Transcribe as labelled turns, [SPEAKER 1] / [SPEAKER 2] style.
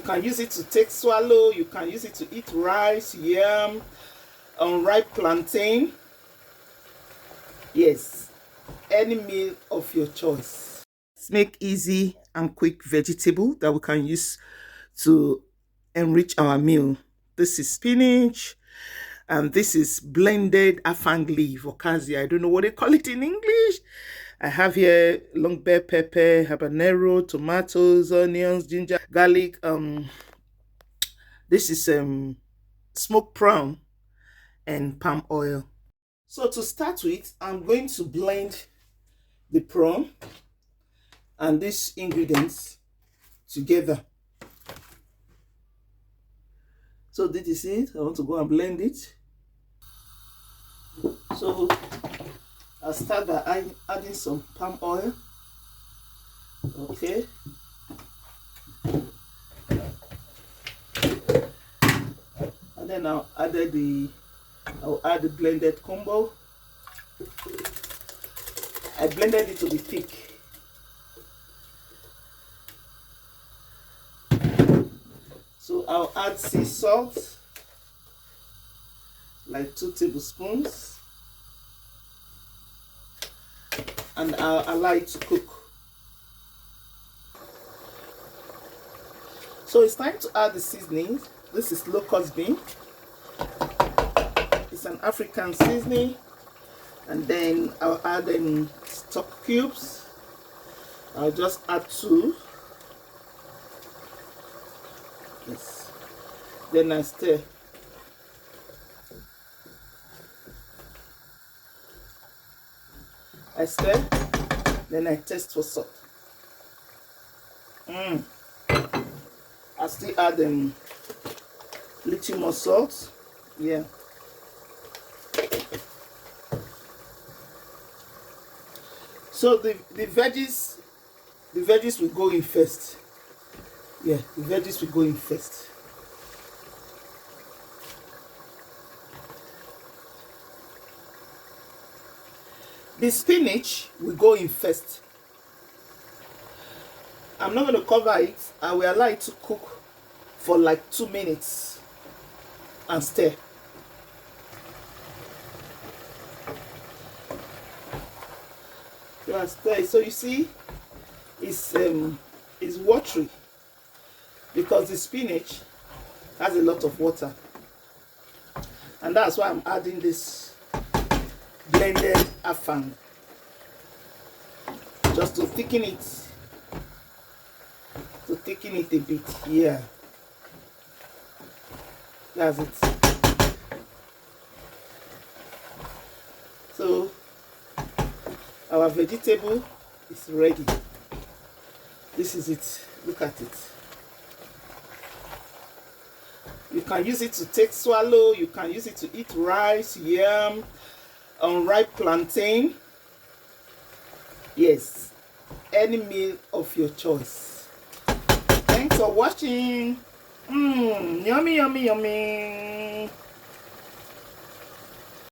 [SPEAKER 1] can use it to take swallow. You can use it to eat rice, yam, unripe plantain. Yes, any meal of your choice. Let's make easy and quick vegetable that we can use to enrich our meal. This is spinach, and this is blended afang leaf or kazi. I don't know what they call it in English. I have here long bell pepper, habanero, tomatoes, onions, ginger, garlic. This is smoked prawn and palm oil. So to start with, I'm going to blend the prawn and these ingredients together. So this is it. I want to go and blend it. So I'll start by adding some palm oil. Okay. And then I'll add the blended combo. I blended it to be thick. So I'll add sea salt, like 2 tablespoons. And I'll allow it to cook. So it's time to add the seasoning. This is locust bean. It's an African seasoning. And then I'll add stock cubes. I'll just add 2. Yes. Then I stir. I stir, then I taste for salt. I still add little more salt. Yeah. So the veggies will go in first. Yeah, the veggies will go in first. The spinach will go in first. I'm not going to cover it. I will allow it to cook for like 2 minutes and stir. So I stir. So you see, it's watery because the spinach has a lot of water, and that's why I'm adding this blended afang, just to thicken it a bit. Yeah, that's it. So our vegetable is ready. This is it. Look at it. You can use it to take swallow. You can use it to eat rice, yam, unripe plantain. Yes, any meal of your choice. Thanks for watching. Yummy, yummy, yummy.